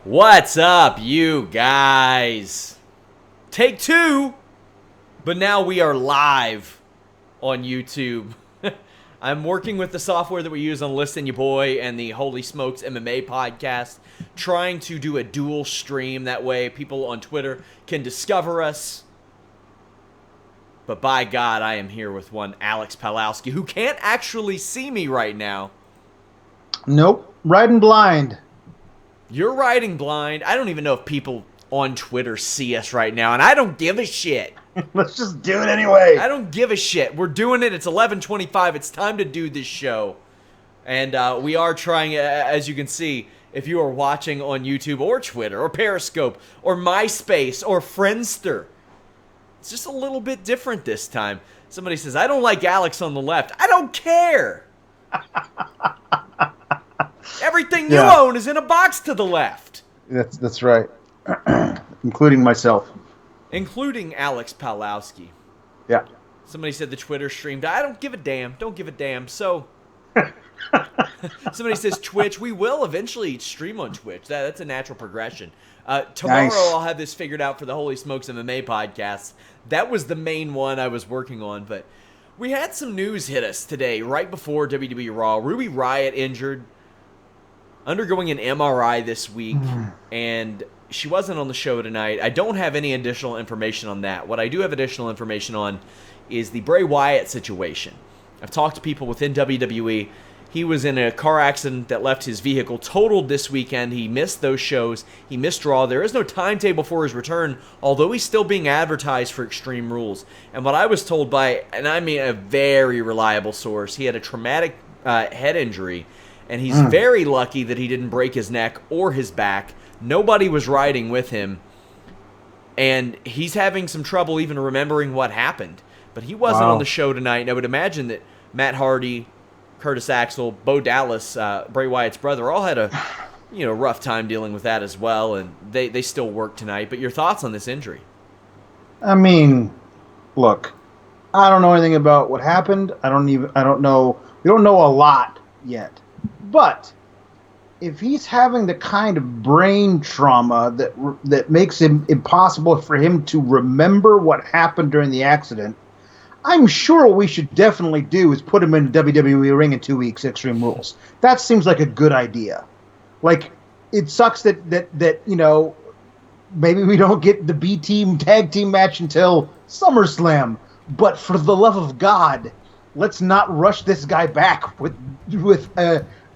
What's up, you guys? Take two, but now we are live on YouTube. I'm working with the software that we use on Listen Ya Boy and the Holy Smokes MMA podcast, trying to do a dual stream. That way people on Twitter can discover us. But by God, I am here with one Alex Pawlowski, who can't actually see me right now. Nope. Riding blind. You're riding blind. I don't even know if people on Twitter see us right now, and I don't give a shit. Let's just do it anyway. I don't give a shit. We're doing it. It's 11:25. It's time to do this show. And we are trying, as you can see, if you are watching on YouTube or Twitter or Periscope or MySpace or Friendster, it's just a little bit different this time. Somebody says, I don't like Alex on the left. I don't care. Everything you own is in a box to the left. That's right. Including myself. Including Alex Pawlowski. Yeah. Somebody said the Twitter streamed. I don't give a damn. Don't give a damn. So, somebody says Twitch. We will eventually stream on Twitch. That's a natural progression. Tomorrow Nice. I'll have this figured out for the Holy Smokes MMA podcast. That was the main one I was working on. But we had some news hit us today, right before WWE Raw. Ruby Riott injured, undergoing an MRI this week, and she wasn't on the show tonight. I don't have any additional information on that. What I do have additional information on is the Bray Wyatt situation. I've talked to people within WWE. He was in a car accident that left his vehicle totaled this weekend. He missed those shows. He missed Raw. There is no timetable for his return, although he's still being advertised for Extreme Rules. And what I was told by, and I mean a very reliable source, he had a traumatic head injury, and he's very lucky that he didn't break his neck or his back. Nobody was riding with him, and he's having some trouble even remembering what happened. But he wasn't on the show tonight, and I would imagine that Matt Hardy, Curtis Axel, Bo Dallas, Bray Wyatt's brother, all had a rough time dealing with that as well, and they still work tonight. But your thoughts on this injury? I mean, look, I don't know anything about what happened. I don't know. We don't know a lot yet. But if he's having the kind of brain trauma that makes it impossible for him to remember what happened during the accident, I'm sure what we should definitely do is put him in a WWE ring in 2 weeks, Extreme Rules. That seems like a good idea. Like, it sucks that maybe we don't get the B-Team tag team match until SummerSlam. But for the love of God, let's not rush this guy back with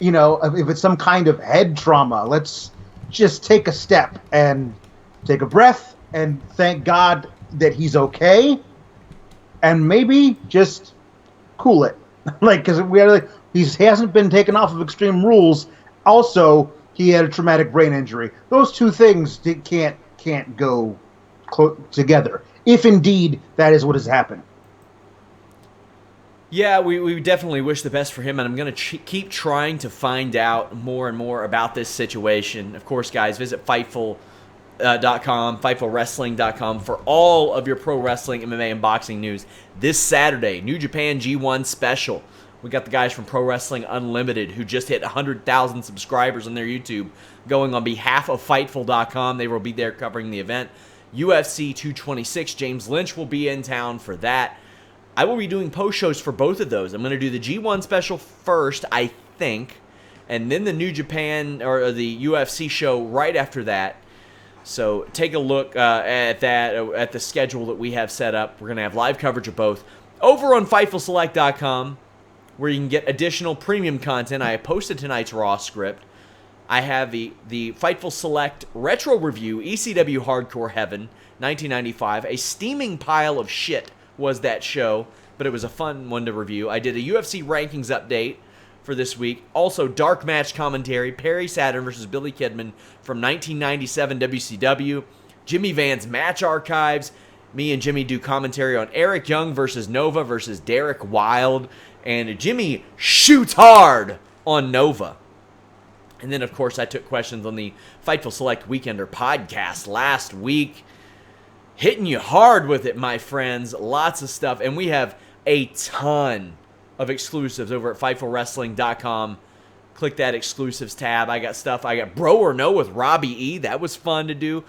if it's some kind of head trauma. Let's just take a step and take a breath and thank God that he's okay. And maybe just cool it, because he hasn't been taken off of Extreme Rules. Also, he had a traumatic brain injury. Those two things can't go together, if indeed that is what has happened. Yeah, we definitely wish the best for him, and I'm going to keep trying to find out more and more about this situation. Of course, guys, visit Fightful.com, FightfulWrestling.com for all of your pro wrestling, MMA, and boxing news. This Saturday, New Japan G1 special. We got the guys from Pro Wrestling Unlimited who just hit 100,000 subscribers on their YouTube, going on behalf of Fightful.com. They will be there covering the event. UFC 226, James Lynch will be in town for that. I will be doing post shows for both of those. I'm going to do the G1 special first, I think, and then the New Japan or the UFC show right after that. So take a look at that, at the schedule that we have set up. We're going to have live coverage of both. Over on FightfulSelect.com, where you can get additional premium content, I posted tonight's Raw script. I have the Fightful Select Retro Review, ECW Hardcore Heaven, 1995. A steaming pile of shit was that show, but it was a fun one to review. I did a UFC rankings update for this week. Also, dark match commentary, Perry Saturn versus Billy Kidman from 1997 WCW. Jimmy Van's match archives. Me and Jimmy do commentary on Eric Young versus Nova versus Derek Wilde. And Jimmy shoots hard on Nova. And then, of course, I took questions on the Fightful Select Weekender podcast last week. Hitting you hard with it, my friends. Lots of stuff. And we have a ton of exclusives over at FightfulWrestling.com. click that exclusives tab. I got stuff. I got Bro or No with Robbie E. That was fun to do.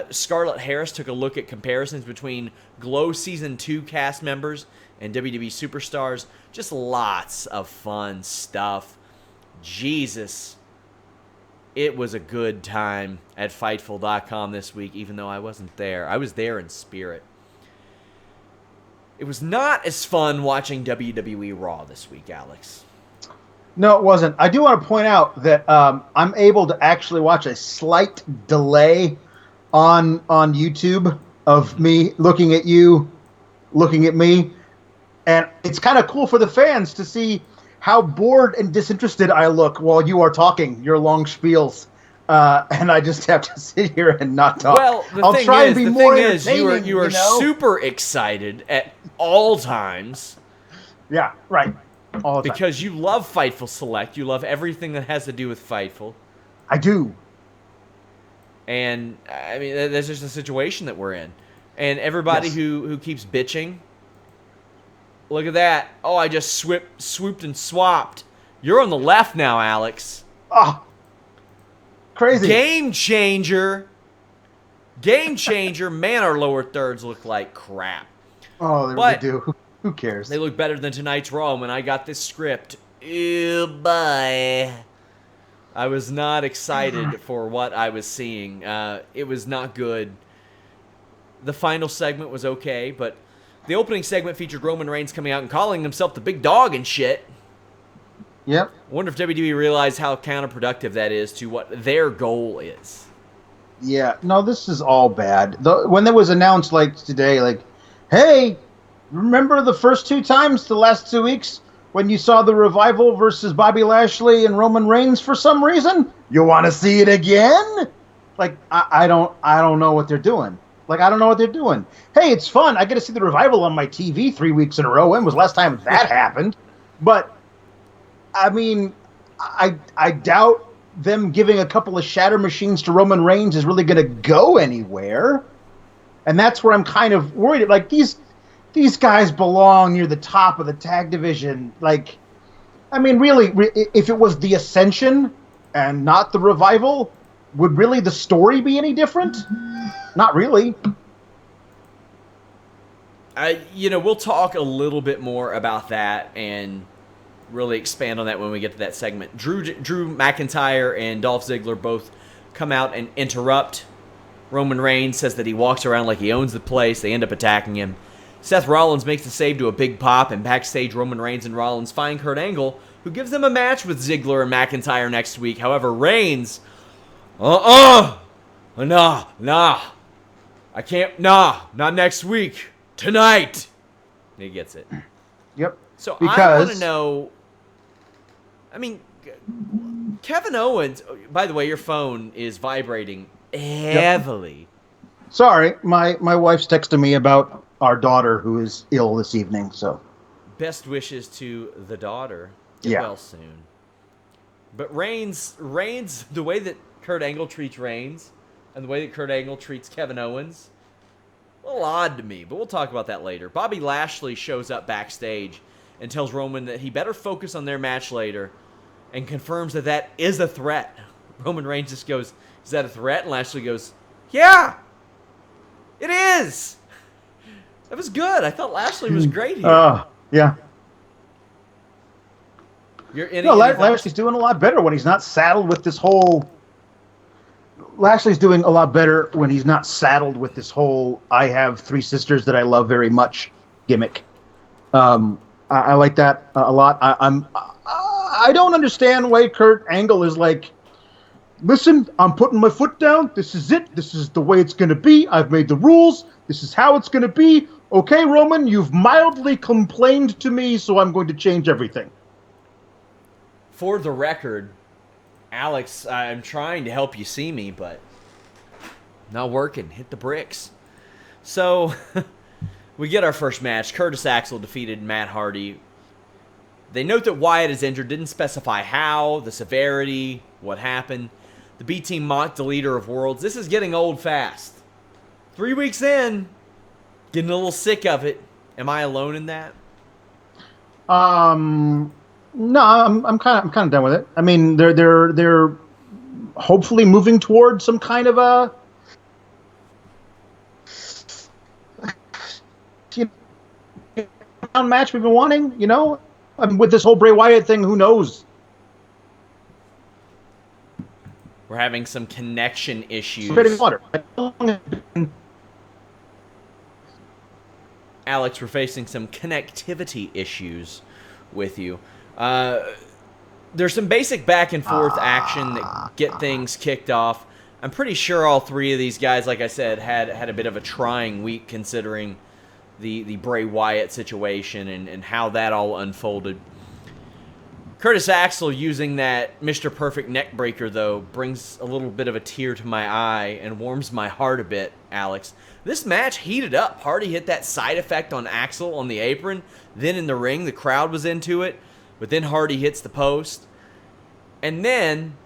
Scarlett Harris took a look at comparisons between Glow Season 2 cast members and WWE Superstars. Just lots of fun stuff. Jesus. It was a good time at Fightful.com this week, even though I wasn't there. I was there in spirit. It was not as fun watching WWE Raw this week, Alex. No, it wasn't. I do want to point out that I'm able to actually watch a slight delay on YouTube of me looking at you, looking at me. And it's kind of cool for the fans to see how bored and disinterested I look while you are talking your long spiels. And I just have to sit here and not talk. Well, the thing is, you are super excited at all times. Yeah, right. All the time. Because you love Fightful Select. You love everything that has to do with Fightful. I do. And, I mean, that's just the situation that we're in. And everybody who keeps bitching, look at that. Oh, I just swooped and swapped. You're on the left now, Alex. Oh, crazy. Game changer. Game changer. Man, our lower thirds look like crap. Oh, they really do. Who cares? They look better than tonight's Raw. When I got this script, ew, bye. I was not excited for what I was seeing. It was not good. The final segment was okay, but the opening segment featured Roman Reigns coming out and calling himself the big dog and shit. Yep. I wonder if WWE realized how counterproductive that is to what their goal is. Yeah. No, this is all bad. When it was announced, like, today, like, hey, remember the first 2 times the last 2 weeks when you saw the Revival versus Bobby Lashley and Roman Reigns for some reason? You want to see it again? Like, I don't know what they're doing. Like, I don't know what they're doing. Hey, it's fun. I get to see the Revival on my TV 3 weeks in a row. When was the last time that happened? But, I mean, I doubt them giving a couple of shatter machines to Roman Reigns is really going to go anywhere. And that's where I'm kind of worried. Like, these guys belong near the top of the tag division. Like, I mean, really, if it was the Ascension and not the Revival, would really the story be any different? Not really. We'll talk a little bit more about that and really expand on that when we get to that segment. Drew McIntyre and Dolph Ziggler both come out and interrupt. Roman Reigns says that he walks around like he owns the place. They end up attacking him. Seth Rollins makes the save to a big pop, and backstage Roman Reigns and Rollins find Kurt Angle, who gives them a match with Ziggler and McIntyre next week. However, Reigns, nah, I can't, not next week, tonight. He gets it. Yep. So I want to know, I mean, Kevin Owens, by the way, your phone is vibrating heavily. Yep. Sorry, my wife's texting me about our daughter who is ill this evening, so. Best wishes to the daughter. Get well soon. But Reigns, the way that Kurt Angle treats Reigns and the way that Kurt Angle treats Kevin Owens, a little odd to me, but we'll talk about that later. Bobby Lashley shows up backstage and tells Roman that he better focus on their match later and confirms that that is a threat. Roman Reigns just goes, is that a threat? And Lashley goes, yeah, it is. That was good. I thought Lashley was great here. Yeah. Lashley's doing a lot better when he's not saddled with this whole... Lashley's doing a lot better when he's not saddled with this whole I have 3 sisters that I love very much gimmick. I like that a lot. I don't understand why Kurt Angle is like, listen, I'm putting my foot down. This is it. This is the way it's going to be. I've made the rules. This is how it's going to be. Okay, Roman, you've mildly complained to me, so I'm going to change everything. For the record, Alex, I'm trying to help you see me, but not working. Hit the bricks. So, we get our first match. Curtis Axel defeated Matt Hardy. They note that Wyatt is injured, didn't specify how, the severity, what happened. The B team mocked the leader of worlds. This is getting old fast. 3 weeks in, getting a little sick of it. Am I alone in that? No, I'm kind of done with it. I mean, they're hopefully moving towards some kind of a, you know, match we've been wanting. You know, I mean, with this whole Bray Wyatt thing, who knows? We're having some connection issues. Water. Alex, we're facing some connectivity issues with you. There's some basic back and forth action that get things kicked off. I'm pretty sure all three of these guys, like I said, had a bit of a trying week considering the Bray Wyatt situation and how that all unfolded. Curtis Axel using that Mr. Perfect neck breaker, though, brings a little bit of a tear to my eye and warms my heart a bit, Alex. This match heated up. Hardy hit that side effect on Axel on the apron. Then in the ring, the crowd was into it. But then Hardy hits the post. And then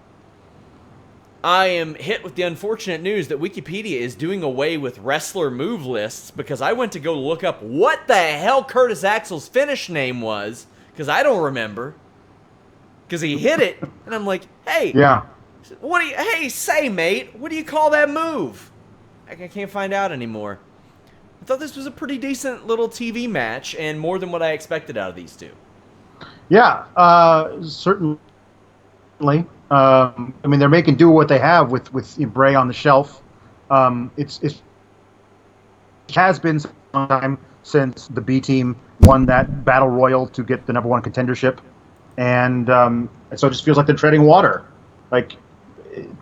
I am hit with the unfortunate news that Wikipedia is doing away with wrestler move lists because I went to go look up what the hell Curtis Axel's finish name was because I don't remember. Because he hit it, and I'm like, hey, Yeah. hey, say, mate, what do you call that move? I can't find out anymore. I thought this was a pretty decent little TV match, and more than what I expected out of these two. Yeah, certainly. I mean, they're making do what they have with Bray on the shelf. It has been some time since the B team won that battle royal to get the #1 contendership, and so it just feels like they're treading water. Like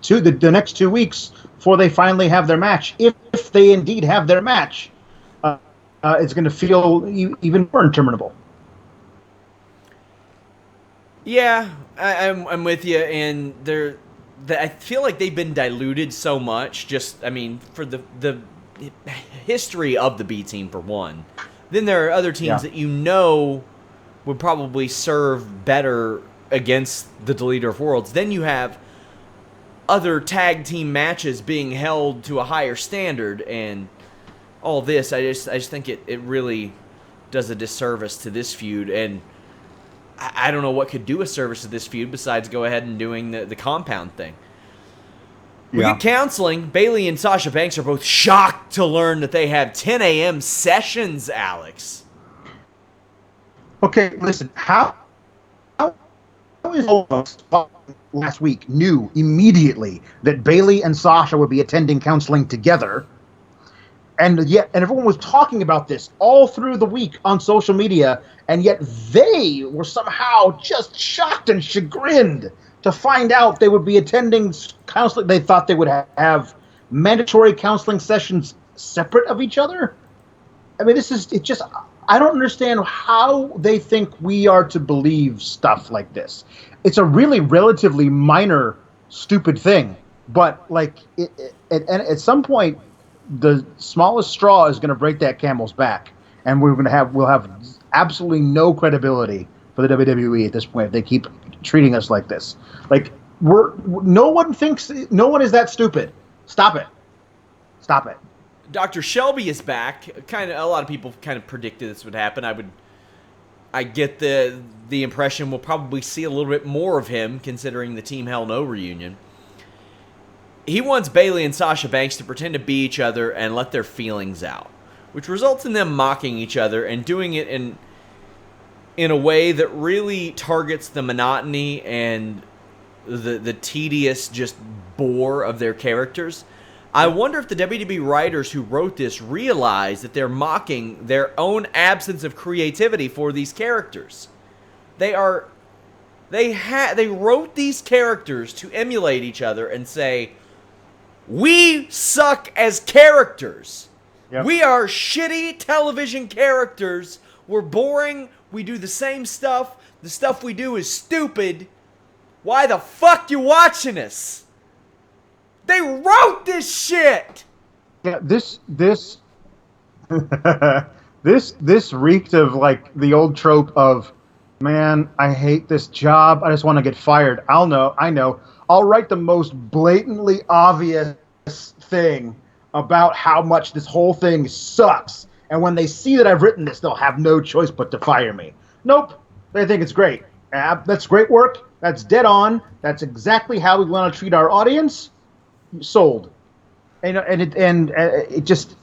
the next 2 weeks before they finally have their match, if they indeed have their match, it's going to feel even more interminable. Yeah, I'm with you, and I feel like they've been diluted so much. Just, I mean, for the history of the B team for one. Then there are other teams that you know would probably serve better against the Deleter of Worlds. Then you have other tag team matches being held to a higher standard, and all this. I just think it really does a disservice to this feud, and I don't know what could do a service to this feud besides go ahead and doing the compound thing. We get counseling. Bayley and Sasha Banks are both shocked to learn that they have 10 a.m. sessions, Alex. Okay, listen, how is all of us last week knew immediately that Bayley and Sasha would be attending counseling together, and everyone was talking about this all through the week on social media, and yet they were somehow just shocked and chagrined to find out they would be attending counseling. They thought they would have mandatory counseling sessions separate of each other. I mean, I don't understand how they think we are to believe stuff like this. It's a really relatively minor, stupid thing, but like, at some point, the smallest straw is going to break that camel's back, and we'll have absolutely no credibility for the WWE at this point if they keep treating us like this. Like, no one is that stupid. Stop it. Dr. Shelby is back. A lot of people kind of predicted this would happen. I get the impression we'll probably see a little bit more of him considering the Team Hell No reunion. He wants Bayley and Sasha Banks to pretend to be each other and let their feelings out, which results in them mocking each other and doing it in a way that really targets the monotony and the tedious just bore of their characters. I wonder if the WWE writers who wrote this realize that they're mocking their own absence of creativity for these characters. They wrote these characters to emulate each other and say, we suck as characters. Yep. We are shitty television characters. We're boring. We do the same stuff. The stuff we do is stupid. Why the fuck you watching us? They wrote this shit. Yeah, this reeked of like the old trope of, man, I hate this job. I just want to get fired. I know. I'll write the most blatantly obvious thing about how much this whole thing sucks. And when they see that I've written this, they'll have no choice but to fire me. Nope. They think it's great. That's great work. That's dead on. That's exactly how we want to treat our audience. Sold. And it just,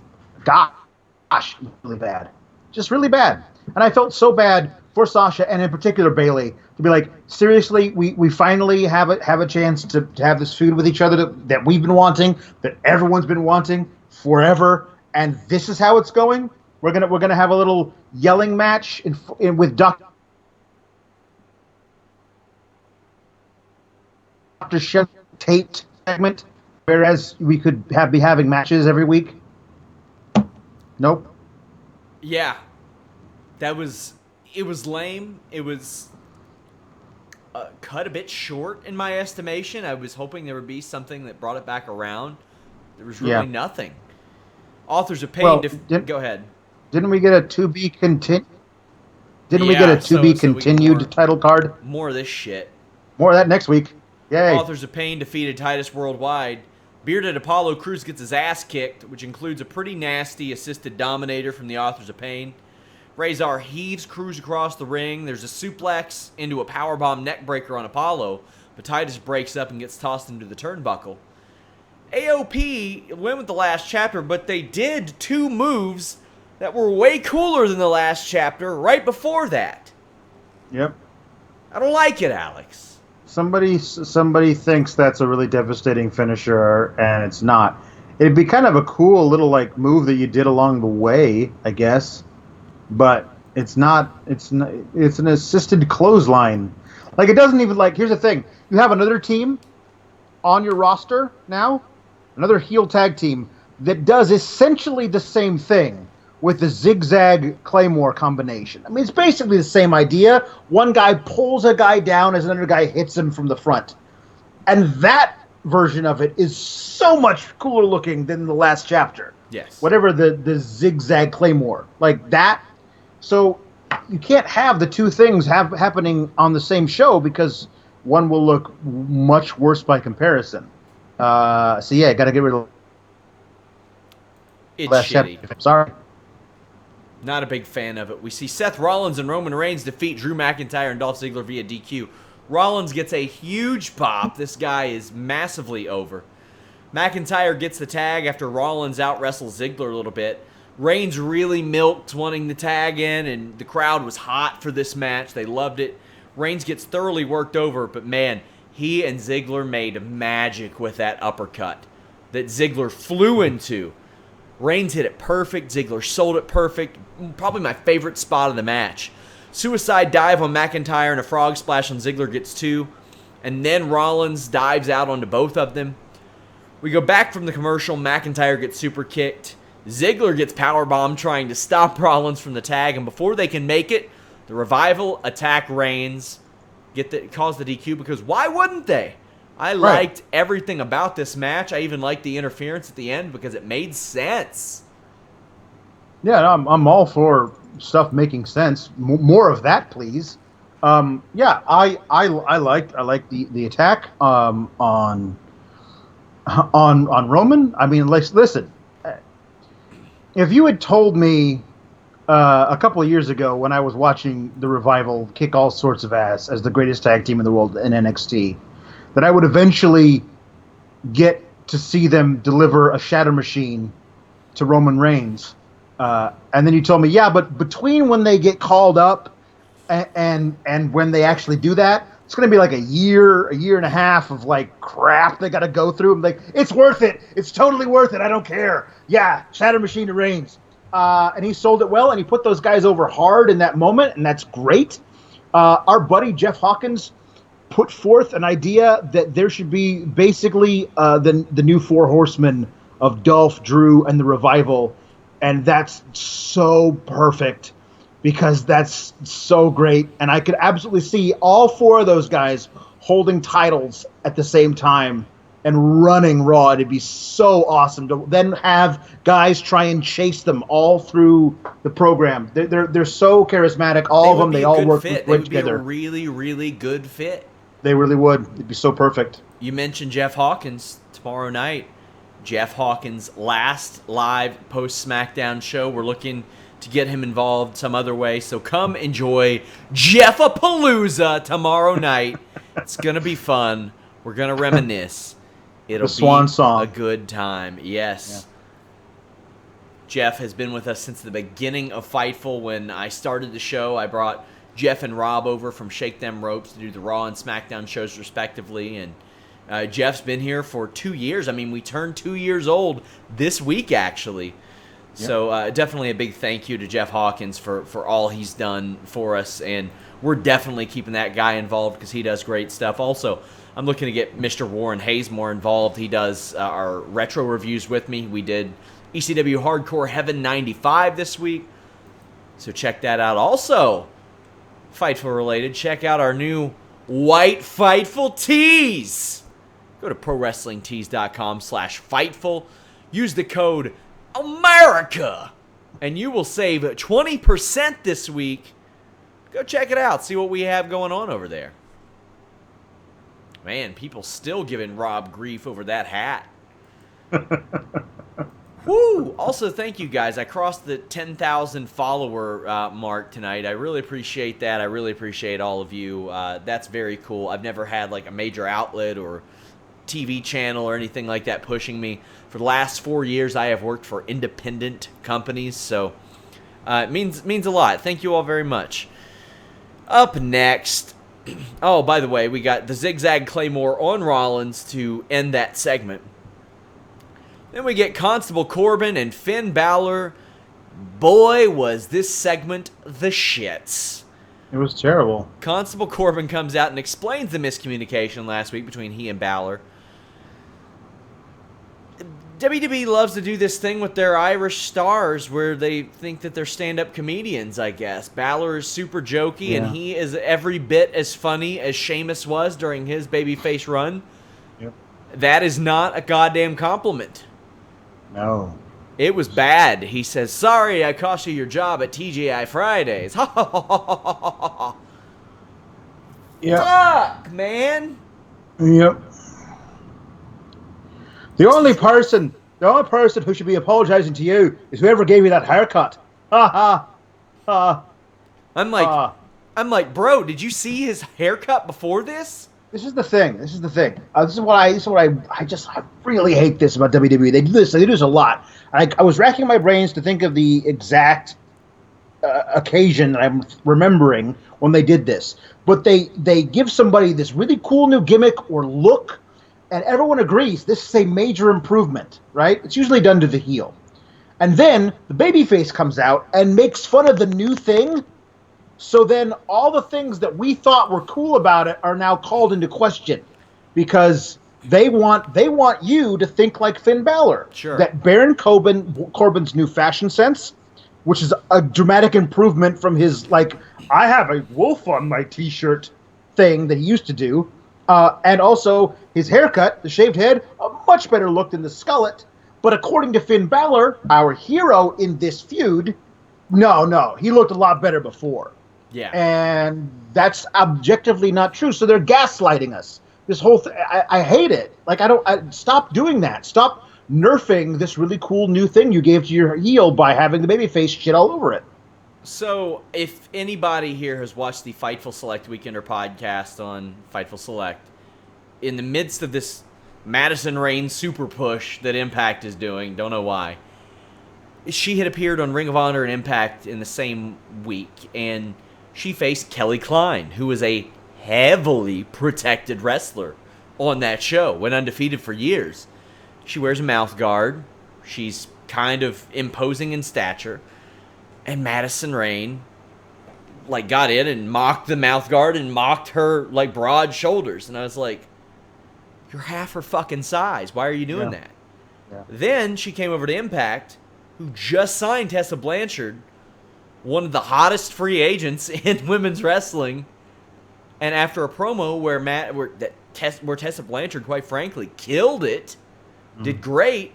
gosh, really bad. Just really bad. And I felt so bad for Sasha and in particular Bayley to be like, seriously, we finally have a chance to have this feud with each other that we've been wanting, that everyone's been wanting forever, and this is how it's going. We're gonna have a little yelling match with Dr. Chef Tate segment, whereas we could be having matches every week. Nope. Yeah, it was lame. It was cut a bit short in my estimation. I was hoping there would be something that brought it back around. There was really nothing. Authors of Pain. Well, go ahead. Didn't we get a to be continued? Didn't we get a to be continued title card? More of this shit. More of that next week. Yay. Authors of Pain defeated Titus Worldwide. Bearded Apollo Crews gets his ass kicked, which includes a pretty nasty assisted dominator from the Authors of Pain. Razor heaves Crews across the ring. There's a suplex into a powerbomb neckbreaker on Apollo, but Titus breaks up and gets tossed into the turnbuckle. AOP went with the last chapter, but they did two moves that were way cooler than the last chapter right before that. Yep. I don't like it, Alex. Somebody thinks that's a really devastating finisher, and it's not. It'd be kind of a cool little move that you did along the way, I guess, but it's not. It's an assisted clothesline. It doesn't even Here's the thing: you have another team on your roster now, another heel tag team that does essentially the same thing with the zigzag Claymore combination. I mean, it's basically the same idea. One guy pulls a guy down as another guy hits him from the front. And that version of it is so much cooler looking than the last chapter. Yes. Whatever the zigzag Claymore. Like that. So you can't have the two things happening on the same show because one will look much worse by comparison. So yeah, got to get rid of it's last shitty. chapter. Sorry. Not a big fan of it. We see Seth Rollins and Roman Reigns defeat Drew McIntyre and Dolph Ziggler via DQ. Rollins gets a huge pop. This guy is massively over. McIntyre gets the tag after Rollins out-wrestles Ziggler a little bit. Reigns really milked wanting the tag in, and the crowd was hot for this match. They loved it. Reigns gets thoroughly worked over, but man, he and Ziggler made magic with that uppercut that Ziggler flew into. Reigns hit it perfect. Ziggler sold it perfect. Probably my favorite spot of the match. Suicide dive on McIntyre and a frog splash on Ziggler gets two. And then Rollins dives out onto both of them. We go back from the commercial. McIntyre gets super kicked. Ziggler gets powerbombed trying to stop Rollins from the tag. And before they can make it, the Revival attack Reigns. Cause the DQ because why wouldn't they? I liked everything about this match. I even liked the interference at the end because it made sense. Yeah, I'm all for stuff making sense. More of that, please. Yeah, I liked the attack on Roman. I mean, listen, if you had told me a couple of years ago when I was watching the Revival kick all sorts of ass as the greatest tag team in the world in NXT, that I would eventually get to see them deliver a shatter machine to Roman Reigns. And then you told me, yeah, but between when they get called up and when they actually do that, it's going to be like a year and a half of crap they got to go through. I'm like, it's worth it. It's totally worth it. I don't care. Yeah, shatter machine to Reigns. And he sold it well, and he put those guys over hard in that moment, and that's great. Our buddy Jeff Hawkins put forth an idea that there should be basically the new four horsemen of Dolph, Drew, and the Revival, and that's so perfect because that's so great, and I could absolutely see all four of those guys holding titles at the same time and running Raw. It'd be so awesome to then have guys try and chase them all through the program. They're so charismatic, all of them. They all work great together. They would be a really, really good fit. They really would. It'd be so perfect. You mentioned Jeff Hawkins tomorrow night. Jeff Hawkins' last live post-SmackDown show. We're looking to get him involved some other way. So come enjoy Jeffapalooza tomorrow night. It's going to be fun. We're going to reminisce. It'll the swan be song. A good time. Yes. Yeah. Jeff has been with us since the beginning of Fightful. When I started the show, I brought Jeff and Rob over from Shake Them Ropes to do the Raw and SmackDown shows respectively. And Jeff's been here for 2 years. I mean, we turned 2 years old this week, actually. Yep. So definitely a big thank you to Jeff Hawkins for all he's done for us. And we're definitely keeping that guy involved because he does great stuff. Also, I'm looking to get Mr. Warren Hayes more involved. He does our retro reviews with me. We did ECW Hardcore Heaven 95 this week. So check that out. Also, Fightful related, check out our new White Fightful tees. Go to ProWrestlingTees.com/Fightful. Use the code America, and you will save 20% this week. Go check it out. See what we have going on over there. Man, people still giving Rob grief over that hat. Woo! Also, thank you guys. I crossed the 10,000 follower mark tonight. I really appreciate that. I really appreciate all of you. That's very cool. I've never had like a major outlet or TV channel or anything like that pushing me. For the last 4 years, I have worked for independent companies, so it means a lot. Thank you all very much. Up next, oh, by the way, we got the Zigzag Claymore on Rollins to end that segment. Then we get Constable Corbin and Finn Balor. Boy, was this segment the shits. It was terrible. Constable Corbin comes out and explains the miscommunication last week between he and Balor. WWE loves to do this thing with their Irish stars where they think that they're stand-up comedians, I guess. Balor is super jokey, and he is every bit as funny as Sheamus was during his babyface run. Yep. That is not a goddamn compliment. No. It was bad. He says, sorry I cost you your job at TGI Fridays. Ha ha ha ha ha ha ha. Yep. Fuck, man. Yep. The only person who should be apologizing to you is whoever gave you that haircut. Ha ha ha. I'm like, bro, did you see his haircut before this? This is the thing. This is what I really hate this about WWE. They do this a lot. I was racking my brains to think of the exact occasion that I'm remembering when they did this. But they give somebody this really cool new gimmick or look, and everyone agrees this is a major improvement, right? It's usually done to the heel. And then the babyface comes out and makes fun of the new thing. So then all the things that we thought were cool about it are now called into question because they want you to think like Finn Balor. Sure. That Baron Corbin's new fashion sense, which is a dramatic improvement from his, like, I have a wolf on my t-shirt thing that he used to do. And also his haircut, the shaved head, a much better look than the skullet. But according to Finn Balor, our hero in this feud, no, he looked a lot better before. Yeah. And that's objectively not true. So they're gaslighting us. This whole thing, I hate it. Like, stop doing that. Stop nerfing this really cool new thing you gave to your heel by having the babyface shit all over it. So, if anybody here has watched the Fightful Select Weekender podcast on Fightful Select, in the midst of this Madison Rayne super push that Impact is doing, don't know why, she had appeared on Ring of Honor and Impact in the same week, and she faced Kelly Klein, who is a heavily protected wrestler on that show, went undefeated for years. She wears a mouth guard. She's kind of imposing in stature. And Madison Rayne, like, got in and mocked the mouth guard and mocked her, like, broad shoulders. And I was like, you're half her fucking size. Why are you doing that? Yeah. Then she came over to Impact, who just signed Tessa Blanchard, one of the hottest free agents in women's wrestling. And after a promo where Tessa Blanchard, quite frankly, killed it, did great,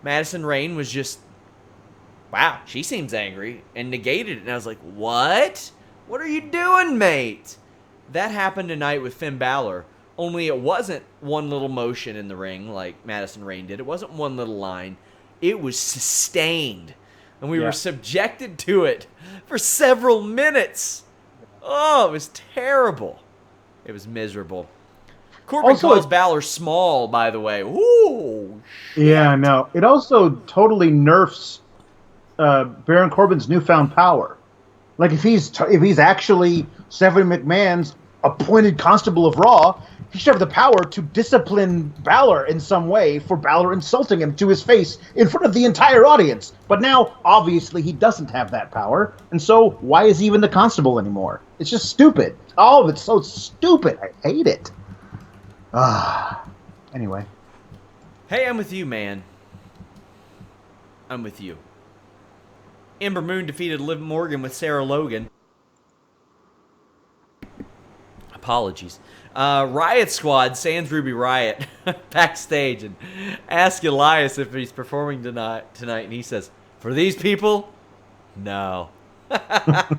Madison Rayne was just, wow, she seems angry, and negated it. And I was like, what? What are you doing, mate? That happened tonight with Finn Balor, only it wasn't one little motion in the ring like Madison Rayne did. It wasn't one little line. It was sustained. and we were subjected to it for several minutes. Oh, it was terrible. It was miserable. Corbin calls Balor small, by the way. Ooh, shit. Yeah, no. It also totally nerfs Baron Corbin's newfound power. Like if he's actually Stephanie McMahon's appointed constable of Raw, he should have the power to discipline Balor in some way for Balor insulting him to his face in front of the entire audience. But now, obviously, he doesn't have that power, and so why is he even the constable anymore? It's just stupid. All of it's so stupid. I hate it. Anyway. Hey, I'm with you, man. I'm with you. Ember Moon defeated Liv Morgan with Sarah Logan. Apologies. Riot Squad, sans Ruby Riot, backstage and ask Elias if he's performing tonight, and he says, "For these people, no." I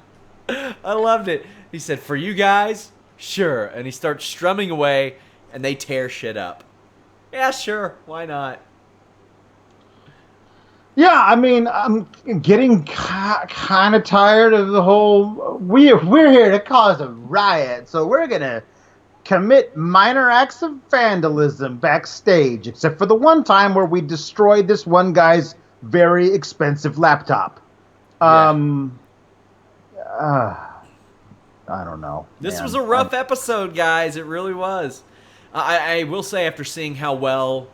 loved it. He said, "For you guys, sure." And he starts strumming away, and they tear shit up. Yeah, sure. Why not? Yeah, I mean, I'm getting kind of tired of the whole, we're here to cause a riot, so we're going to commit minor acts of vandalism backstage, except for the one time where we destroyed this one guy's very expensive laptop. I don't know. This was a rough episode, guys. It really was. I will say, after seeing how well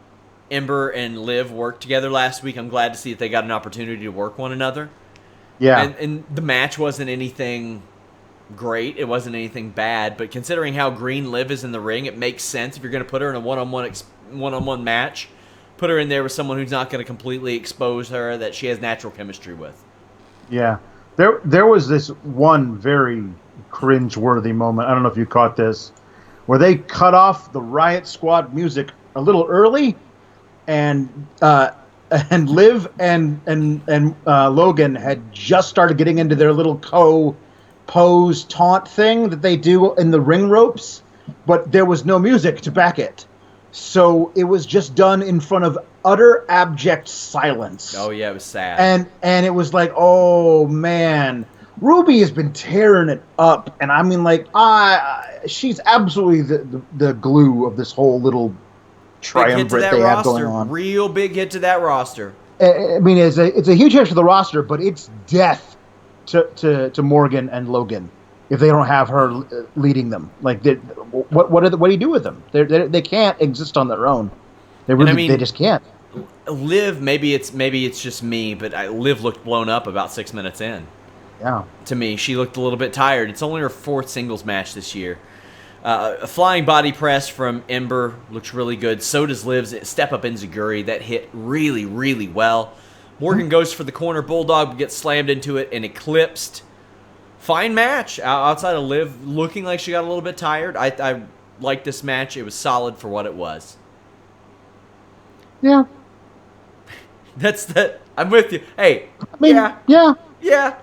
Ember and Liv worked together last week, I'm glad to see that they got an opportunity to work one another. Yeah. And the match wasn't anything great. It wasn't anything bad. But considering how green Liv is in the ring, it makes sense if you're going to put her in a one-on-one match. Put her in there with someone who's not going to completely expose her, that she has natural chemistry with. Yeah. There was this one very cringe-worthy moment. I don't know if you caught this, where they cut off the Riot Squad music a little early, and Liv and Logan had just started getting into their little pose taunt thing that they do in the ring ropes, but there was no music to back it. So it was just done in front of utter abject silence. Oh yeah, it was sad. And it was like, oh man, Ruby has been tearing it up, and I mean, like, she's absolutely the glue of this whole little triumvirate they have going on. Real big hit to that roster. I mean, it's a huge hit to the roster, but it's death to Morgan and Logan if they don't have her leading them. Like, what do you do with them? They can't exist on their own. They just can't. Liv, maybe it's just me, but Liv looked blown up about 6 minutes in. Yeah. To me, she looked a little bit tired. It's only her fourth singles match this year. A flying body press from Ember looks really good. So does Liv's step-up enziguri. That hit really, really well. Morgan goes for the corner bulldog, but gets slammed into it and eclipsed. Fine match. Outside of Liv looking like she got a little bit tired, I liked this match. It was solid for what it was. Yeah. I'm with you. Hey. I mean, yeah.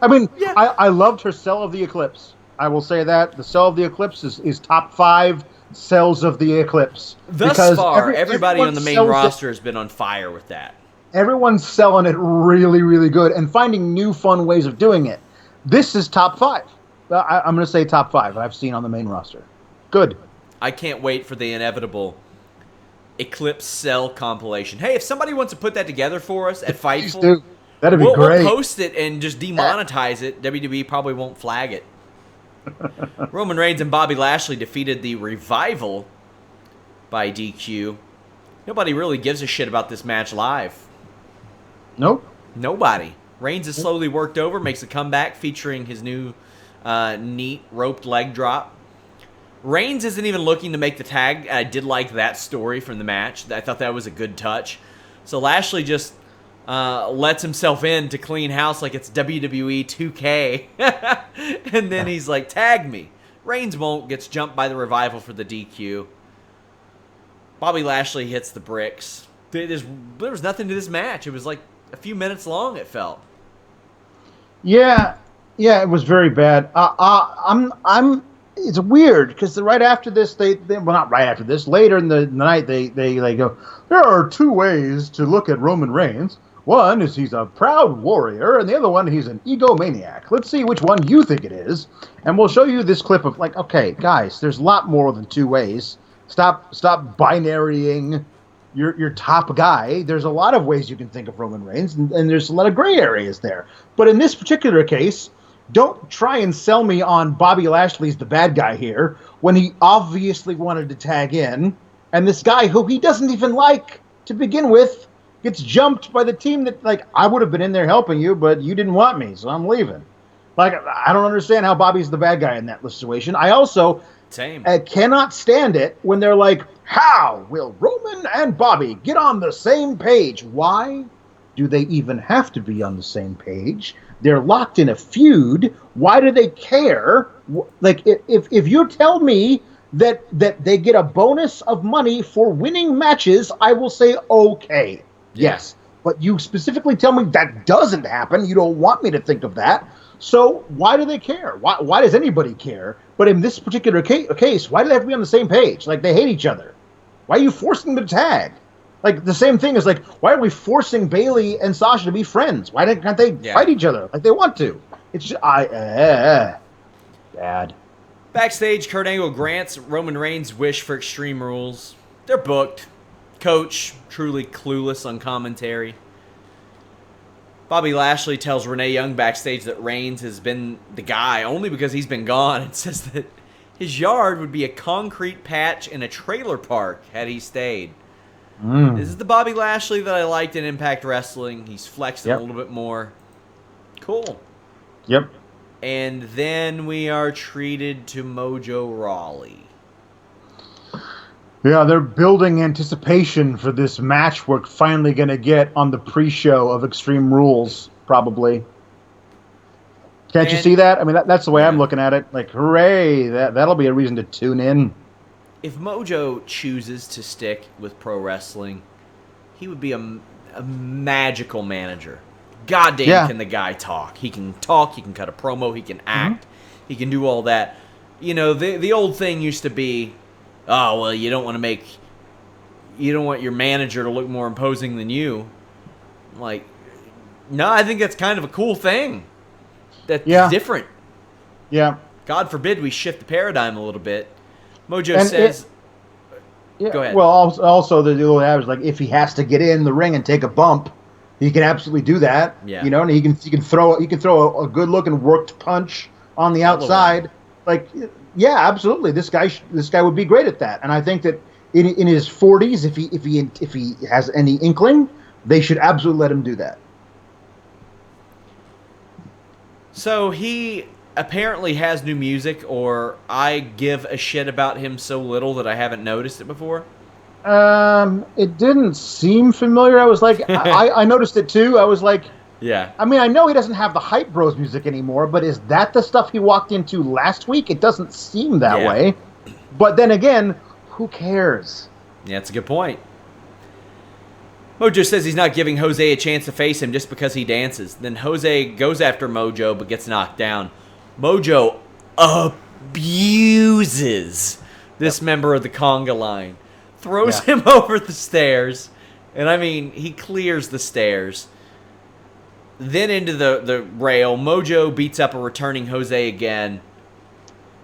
I mean, I loved her sell of the Eclipse. I will say that. The sell of the Eclipse is top 5 sells of the Eclipse. Thus far, everybody on the main roster has been on fire with that. Everyone's selling it really, really good and finding new fun ways of doing it. This is top 5. I'm going to say top 5 I've seen on the main roster. Good. I can't wait for the inevitable Eclipse Cell compilation. Hey, if somebody wants to put that together for us at Fightful, that'd be great. We'll post it and just demonetize it. WWE probably won't flag it. Roman Reigns and Bobby Lashley defeated the Revival by DQ. Nobody really gives a shit about this match live. Nope. Nobody. Reigns is slowly worked over, makes a comeback featuring his new neat roped leg drop. Reigns isn't even looking to make the tag. I did like that story from the match. I thought that was a good touch. So Lashley just lets himself in to clean house like it's WWE 2K. And then he's like, tag me. Reigns won't, gets jumped by the Revival for the DQ. Bobby Lashley hits the bricks. There was nothing to this match. It was like a few minutes long, it felt. Yeah, it was very bad. It's weird because right after this, not right after this, later in the night, they go, there are 2 ways to look at Roman Reigns. One is he's a proud warrior, and the other one he's an egomaniac. Let's see which one you think it is, and we'll show you this clip of like, okay, guys, there's a lot more than two ways. Stop binarying your top guy. There's a lot of ways you can think of Roman Reigns, and there's a lot of gray areas there. But in this particular case, don't try and sell me on Bobby Lashley's the bad guy here when he obviously wanted to tag in, and this guy who he doesn't even like to begin with gets jumped by the team that, like, I would have been in there helping you, but you didn't want me, so I'm leaving. Like, I don't understand how Bobby's the bad guy in that situation. I also cannot stand it when they're like, how will Roman and Bobby get on the same page? Why do they even have to be on the same page? They're locked in a feud. Why do they care? Like, if you tell me that they get a bonus of money for winning matches, I will say okay. Yes, but you specifically tell me that doesn't happen. You don't want me to think of that. So why do they care? Why does anybody care? But in this particular case, why do they have to be on the same page? Like, they hate each other. Why are you forcing them to tag? Like, the same thing is like, why are we forcing Bayley and Sasha to be friends? Why can't they fight each other like they want to? It's just, bad. Backstage, Kurt Angle grants Roman Reigns' wish for Extreme Rules. They're booked. Coach, truly clueless on commentary. Bobby Lashley tells Renee Young backstage that Reigns has been the guy only because he's been gone, and says that his yard would be a concrete patch in a trailer park had he stayed. This is the Bobby Lashley that I liked in Impact Wrestling. He's flexing a little bit more. Cool. Yep. And then we are treated to Mojo Rawley. Yeah, they're building anticipation for this match we're finally going to get on the pre-show of Extreme Rules, probably. Can't you see that? I mean, that's the way I'm looking at it. Like, hooray, that'll be a reason to tune in. If Mojo chooses to stick with pro wrestling, he would be a magical manager. Goddamn, can the guy talk. He can talk, he can cut a promo, he can act, he can do all that. You know, the old thing used to be, oh, well, you don't want your manager to look more imposing than you. Like, no, I think that's kind of a cool thing. That's different. Yeah. God forbid we shift the paradigm a little bit. Mojo says... Go ahead. Well, also the little average, like, if he has to get in the ring and take a bump, he can absolutely do that. Yeah. You know, and he can throw a good looking worked punch on the outside. Like, yeah, absolutely. This guy would be great at that. And I think that in his 40s, if he has any inkling, they should absolutely let him do that. So he apparently has new music, or I give a shit about him so little that I haven't noticed it before. It didn't seem familiar. I was like, I noticed it too. I was like, yeah. I mean, I know he doesn't have the Hype Bros music anymore, but is that the stuff he walked into last week? It doesn't seem that way. But then again, who cares? Yeah, that's a good point. Mojo says he's not giving Jose a chance to face him just because he dances. Then Jose goes after Mojo but gets knocked down. Mojo abuses this member of the conga line. Throws him over the stairs. And I mean, he clears the stairs. Then into the rail. Mojo beats up a returning Jose again.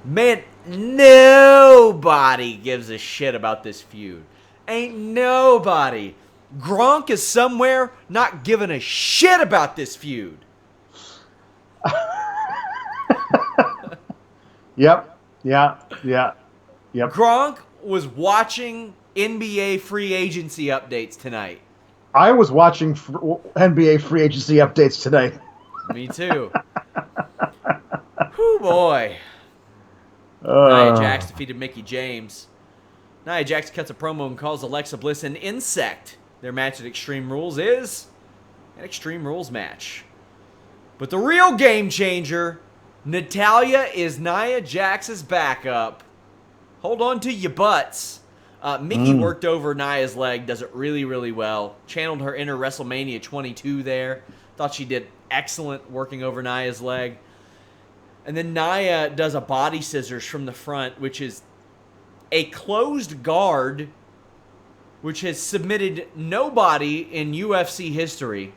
Man, nobody gives a shit about this feud. Ain't nobody. Gronk is somewhere not giving a shit about this feud. Yep. Gronk was watching NBA free agency updates tonight. I was watching NBA free agency updates tonight. Me too. Whew, boy. Nia Jax defeated Mickie James. Nia Jax cuts a promo and calls Alexa Bliss an insect. Their match at Extreme Rules is an Extreme Rules match. But the real game changer, Natalya is Nia Jax's backup. Hold on to your butts. Mickie worked over Nia's leg, does it really, really well. Channeled her inner WrestleMania 22 there. Thought she did excellent working over Nia's leg. And then Nia does a body scissors from the front, which is a closed guard, which has submitted nobody in UFC history.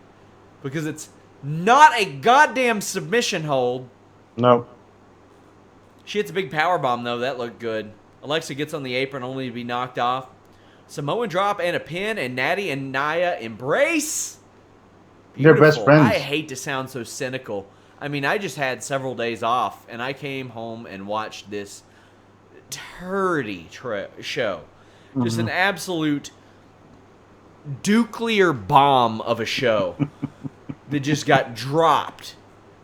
because it's not a goddamn submission hold. No. She hits a big powerbomb, though. That looked good. Alexa gets on the apron only to be knocked off. Samoan drop and a pin, and Natty and Nia embrace. Beautiful. They're best friends. I hate to sound so cynical. I mean, I just had several days off, and I came home and watched this turdy show. Just an absolute nuclear bomb of a show that just got dropped.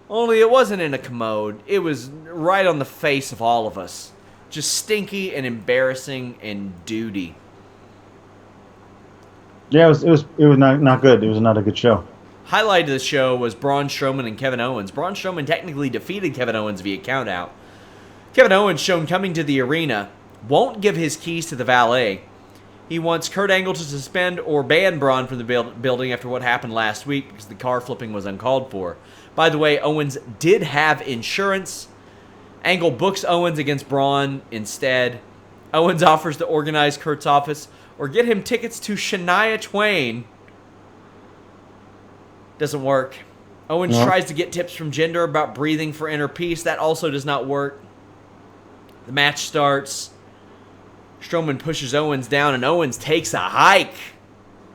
Only it wasn't in a commode. It was right on the face of all of us. Just stinky and embarrassing and duty. Yeah, it was not good. It was not a good show. Highlight of the show was Braun Strowman and Kevin Owens. Braun Strowman technically defeated Kevin Owens via countout. Kevin Owens, shown coming to the arena, won't give his keys to the valet. He wants Kurt Angle to suspend or ban Braun from the building after what happened last week because the car flipping was uncalled for. By the way, Owens did have insurance. Angle books Owens against Braun instead. Owens offers to organize Kurt's office or get him tickets to Shania Twain. Doesn't work. Owens tries to get tips from Jinder about breathing for inner peace. That also does not work. The match starts. Strowman pushes Owens down, and Owens takes a hike.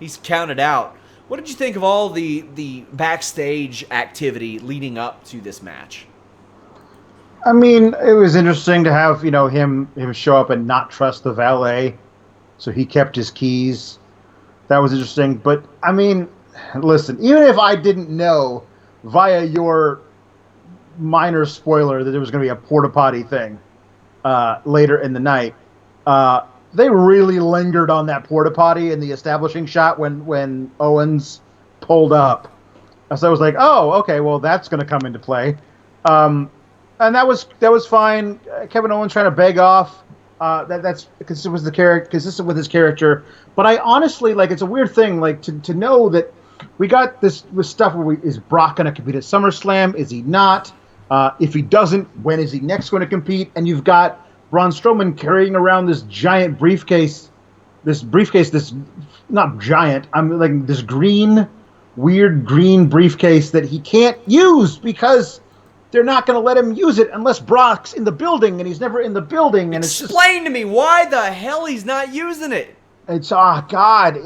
He's counted out. What did you think of all the backstage activity leading up to this match? I mean, it was interesting to have, him show up and not trust the valet, so he kept his keys. That was interesting. But, I mean, listen, even if I didn't know via your minor spoiler that there was going to be a porta potty thing later in the night, they really lingered on that porta potty in the establishing shot when Owens pulled up. So I was like, oh, okay, well, that's going to come into play. And that was fine. Kevin Owens trying to beg off. That's consistent with his character. But I honestly, it's a weird thing, to know that we got this stuff where is Brock going to compete at SummerSlam? Is he not? If he doesn't, when is he next going to compete? And you've got Braun Strowman carrying around this giant briefcase. This not giant. This weird green briefcase that he can't use because they're not going to let him use it unless Brock's in the building, and he's never in the building. And Explain to me why the hell he's not using it. It's God,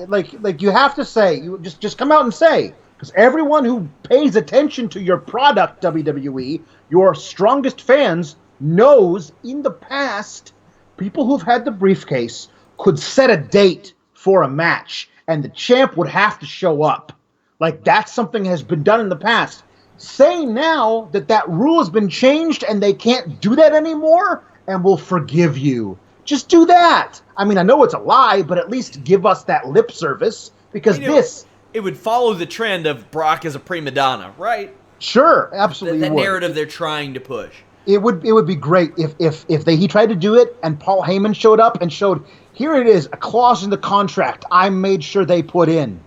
you have to say, you just come out and say, because everyone who pays attention to your product, WWE, your strongest fans, knows in the past people who've had the briefcase could set a date for a match, and the champ would have to show up. That's something has been done in the past. Say now that rule has been changed and they can't do that anymore, and we'll forgive you. Just do that. I mean, I know it's a lie, but at least give us that lip service, because it would follow the trend of Brock as a prima donna, right? Sure, absolutely. The narrative they're trying to push. It would be great if he tried to do it and Paul Heyman showed up and showed, here it is, a clause in the contract I made sure they put in,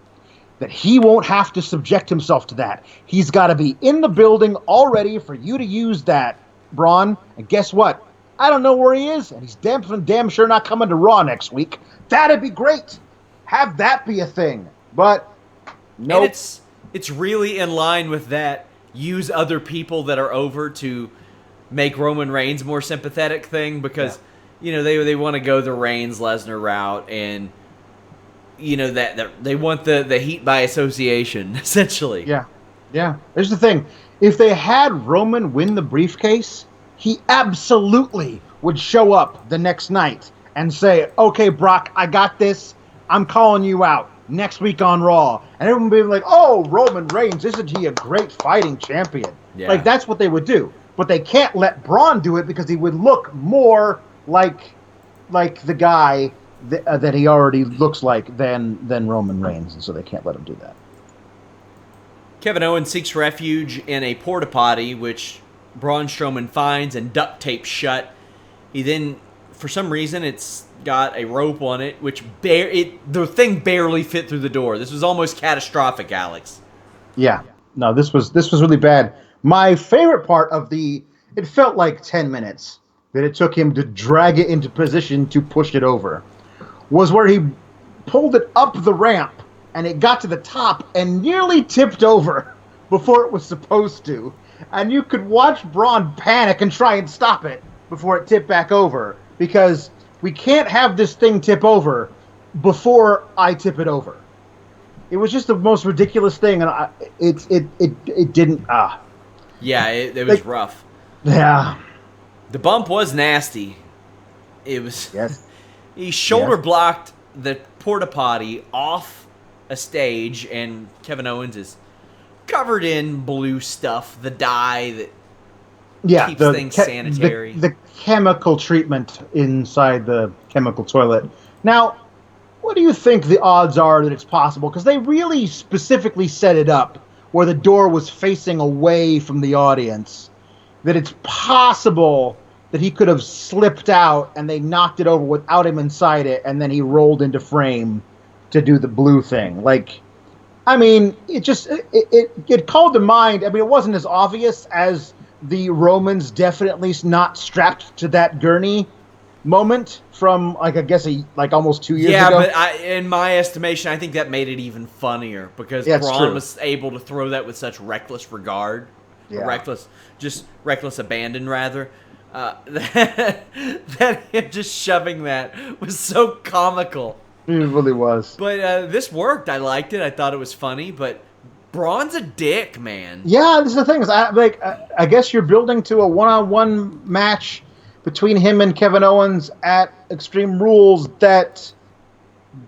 that he won't have to subject himself to that. He's got to be in the building already for you to use that, Braun. And guess what? I don't know where he is, and he's damn sure not coming to Raw next week. That'd be great. Have that be a thing. But no. And it's really in line with that use other people that are over to make Roman Reigns more sympathetic thing, because they want to go the Reigns Lesnar route, and that they want the heat by association, essentially. Yeah. Here's the thing. If they had Roman win the briefcase, he absolutely would show up the next night and say, okay, Brock, I got this. I'm calling you out next week on Raw. And everyone would be like, oh, Roman Reigns, isn't he a great fighting champion? Yeah. That's what they would do. But they can't let Braun do it because he would look more like the guy that he already looks like than Roman Reigns, and so they can't let him do that. Kevin Owens seeks refuge in a porta potty, which Braun Strowman finds and duct tapes shut. He then, for some reason, it's got a rope on it, which the thing barely fit through the door. This was almost catastrophic, Alex. Yeah, no, this was really bad. My favorite part of it felt like 10 minutes that it took him to drag it into position to push it over, was where he pulled it up the ramp and it got to the top and nearly tipped over. before it was supposed to. And you could watch Braun panic and try and stop it before it tipped back over. Because we can't have this thing tip over before I tip it over. It was just the most ridiculous thing, and it didn't. Yeah, it was rough. Yeah. The bump was nasty. It was. Yes. He shoulder blocked the porta potty off a stage, and Kevin Owens is covered in blue stuff, the dye that keeps things sanitary. The chemical treatment inside the chemical toilet. Now, what do you think the odds are that it's possible? Because they really specifically set it up where the door was facing away from the audience, that it's possible that he could have slipped out and they knocked it over without him inside it, and then he rolled into frame to do the blue thing. Like, I mean, it called to mind. I mean, it wasn't as obvious as the Romans definitely not strapped to that gurney moment from, like, I guess almost 2 years ago. Yeah, but in my estimation, I think that made it even funnier because Braun was able to throw that with such reckless regard. Yeah. Reckless abandon, rather. That him just shoving that was so comical. It really was. But this worked. I liked it. I thought it was funny, but Braun's a dick, man. Yeah, this is the thing. I guess you're building to a one-on-one match between him and Kevin Owens at Extreme Rules that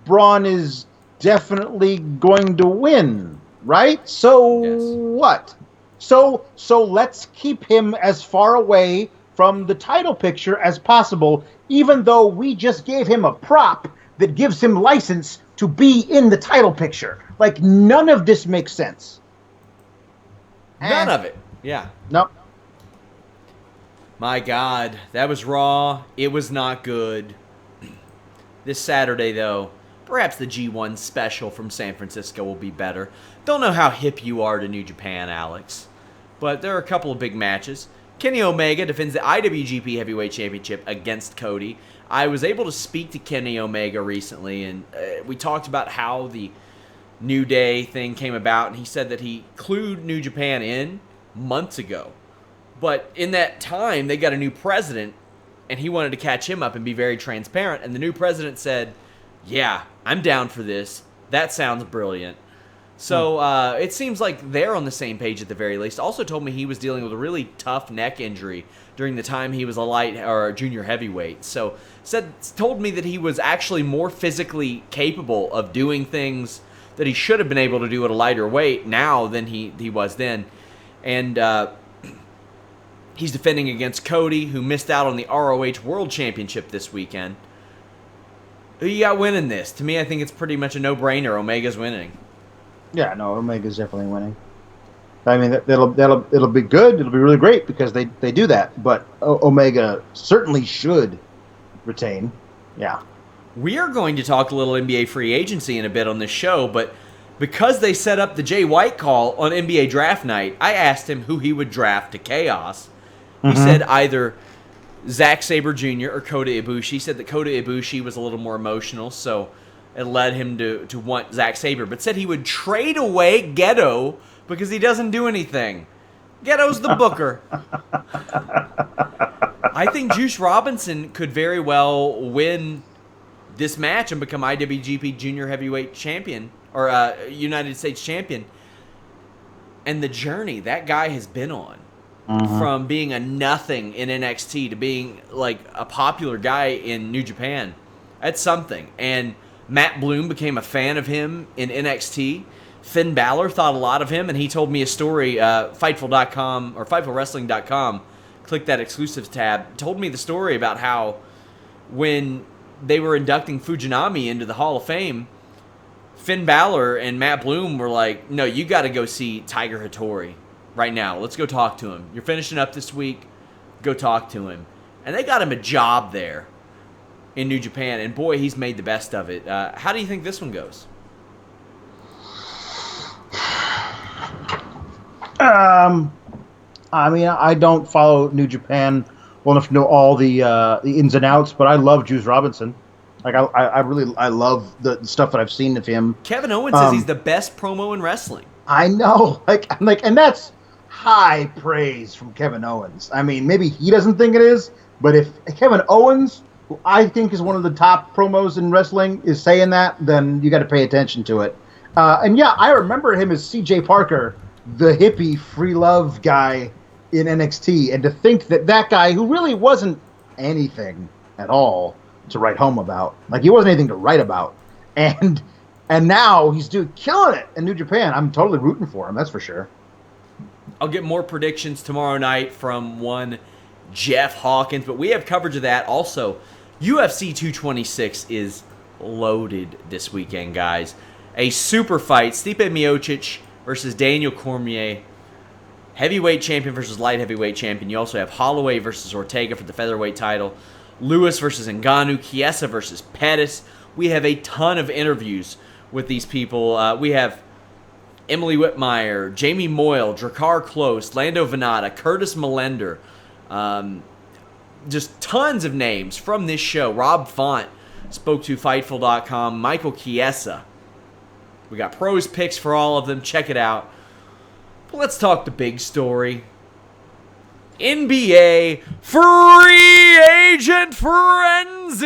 Braun is definitely going to win, right? So what? So let's keep him as far away from the title picture as possible, even though we just gave him a prop that gives him license to be in the title picture. Like, none of this makes sense. None of it. Yeah. Nope. My God, that was Raw. It was not good. This Saturday, though, perhaps the G1 special from San Francisco will be better. Don't know how hip you are to New Japan, Alex, but there are a couple of big matches. Kenny Omega defends the IWGP Heavyweight Championship against Cody. I was able to speak to Kenny Omega recently, and we talked about how the New Day thing came about, and he said that he clued New Japan in months ago. But in that time, they got a new president, and he wanted to catch him up and be very transparent. And the new president said, yeah, I'm down for this. That sounds brilliant. So it seems like they're on the same page at the very least. Also told me he was dealing with a really tough neck injury during the time he was a light or a junior heavyweight. So told me that he was actually more physically capable of doing things that he should have been able to do at a lighter weight now than he was then. And he's defending against Cody, who missed out on the ROH World Championship this weekend. Who you got winning this? To me, I think it's pretty much a no-brainer. Omega's winning. Yeah, no, Omega's definitely winning. I mean, it'll be good. It'll be really great because they do that. But Omega certainly should retain. Yeah. We are going to talk a little NBA free agency in a bit on this show, but because they set up the Jay White call on NBA draft night, I asked him who he would draft to Chaos. He said either Zack Sabre Jr. or Kota Ibushi. He said that Kota Ibushi was a little more emotional, so it led him to want Zack Sabre, but said he would trade away Ghetto because he doesn't do anything. Ghetto's the booker. I think Juice Robinson could very well win this match and become IWGP Junior Heavyweight Champion or United States Champion. And the journey that guy has been on from being a nothing in NXT to being like a popular guy in New Japan, that's something. And Matt Bloom became a fan of him in NXT. Finn Balor thought a lot of him, and he told me a story, Fightful.com or FightfulWrestling.com, click that exclusives tab, told me the story about how when they were inducting Fujinami into the Hall of Fame, Finn Balor and Matt Bloom were like, no, you got to go see Tiger Hattori right now. Let's go talk to him. You're finishing up this week. Go talk to him. And they got him a job there in New Japan, and boy, he's made the best of it. How do you think this one goes? I mean, I don't follow New Japan well enough to know all the ins and outs, but I love Juice Robinson. Like, I love the stuff that I've seen of him. Kevin Owens says he's the best promo in wrestling. I know, and that's high praise from Kevin Owens. I mean, maybe he doesn't think it is, but if Kevin Owens, who I think is one of the top promos in wrestling, is saying that, then you got to pay attention to it. And yeah, I remember him as C.J. Parker, the hippie free love guy in NXT, and to think that guy who really wasn't anything at all to write home about, like he wasn't anything to write about, and now he's killing it in New Japan. I'm totally rooting for him, that's for sure. I'll get more predictions tomorrow night from one Jeff Hawkins, but we have coverage of that. Also, UFC 226 is loaded this weekend, guys. A super fight, Stipe Miocic versus Daniel Cormier. Heavyweight champion versus light heavyweight champion. You also have Holloway versus Ortega for the featherweight title. Lewis versus Ngannou. Chiesa versus Pettis. We have a ton of interviews with these people. We have Emily Whitmire, Jamie Moyle, Drakkar Klose, Lando Venata, Curtis Millender. Just tons of names from this show. Rob Font spoke to Fightful.com. Michael Chiesa. We got pros picks for all of them. Check it out. But let's talk the big story. NBA free agent frenzy.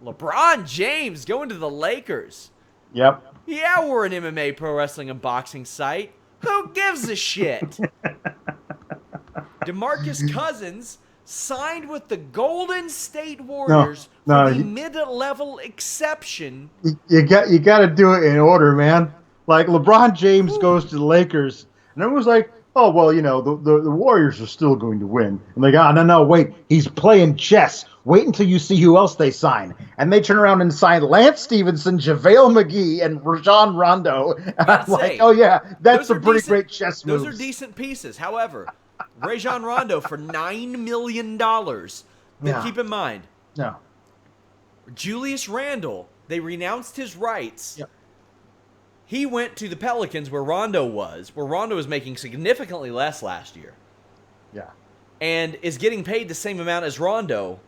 LeBron James going to the Lakers. Yep. Yeah, we're an MMA, pro wrestling, and boxing site. Who gives a shit? DeMarcus Cousins signed with the Golden State Warriors for the mid-level exception. You got to do it in order, man. Like LeBron James goes to the Lakers, and everyone's like, "Oh well, you know the Warriors are still going to win." I'm like, no, wait, he's playing chess. Wait until you see who else they sign. And they turn around and sign Lance Stevenson, JaVale McGee, and Rajon Rondo. And I'm like, oh yeah, that's a pretty great chess move. Those are decent pieces. However, Rajon Rondo for $9 million. But keep in mind, Julius Randle, they renounced his rights. Yep. He went to the Pelicans where Rondo was making significantly less last year. Yeah. And is getting paid the same amount as Rondo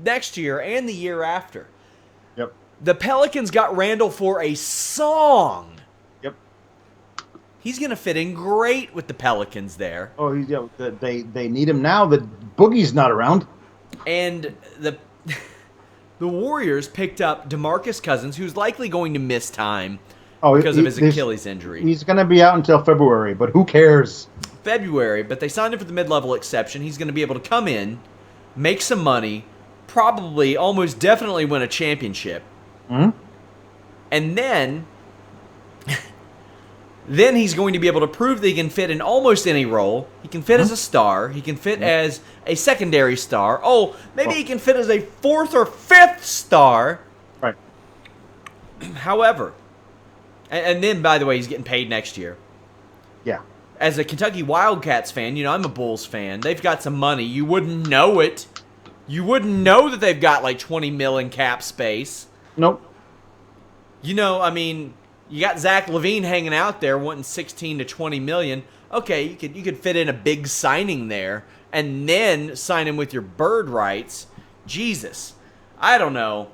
next year and the year after. Yep. The Pelicans got Randle for a song. Yep. He's going to fit in great with the Pelicans there. Oh, they need him now that Boogie's not around. And the Warriors picked up DeMarcus Cousins, who's likely going to miss time because of his Achilles injury. He's going to be out until February, but who cares? February, but they signed him for the mid-level exception. He's going to be able to come in, make some money, probably almost definitely win a championship. Mm-hmm. And then he's going to be able to prove that he can fit in almost any role. He can fit as a star. He can fit as a secondary star. Oh, maybe he can fit as a fourth or fifth star. Right. However, and then, by the way, he's getting paid next year. Yeah. As a Kentucky Wildcats fan, I'm a Bulls fan. They've got some money. You wouldn't know it. You wouldn't know that they've got like $20 million cap space. Nope. You got Zach LaVine hanging out there wanting 16 to 20 million. Okay, you could fit in a big signing there and then sign him with your bird rights. Jesus. I don't know.